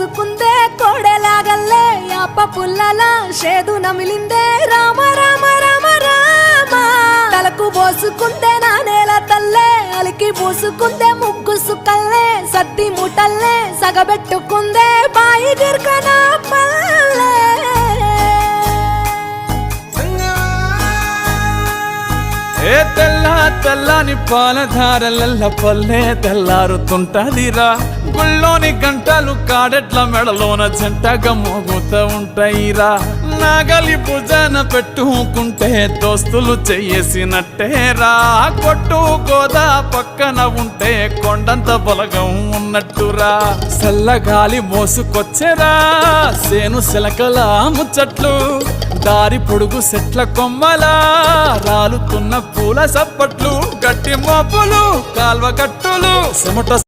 పోసుకుందే కోడెలాగల్లే యాప పుల్లలా షేదు నమిలిందే రామ రామ రామ రామ తలకు పోసుకుందే నా నేల తల్లే అలికి పూసుకుందే ముగ్గు సుక్కల్లే సత్తి ముటల్లే సగబెట్టుకుందే బాయి గిర్కన పల్లె ఏ తెల్ల తెల్లని పాలధారలల్ల పల్లె తెల్లారుతుంటదిరా గుళ్ళోని గంటలు కాడెట్ల మెడలోన జంటగా మోగుతూ ఉంటాయిరా నాగలి భుజాన పెట్టుకుంటే దోస్తులు చెయ్యేసినట్టేరా కొట్టు గోదా పక్కన ఉంటే కొండంత బలగం ఉన్నట్టురా చల్లగాలి మోసుకొచ్చెరా సేను శిలకల ముచ్చట్లు దారి పొడుగు సెట్ల కొమ్మలా రాలుతున్న పూల సప్పట్లు గట్టి మోపులు కాల్వ కట్టులు చెమట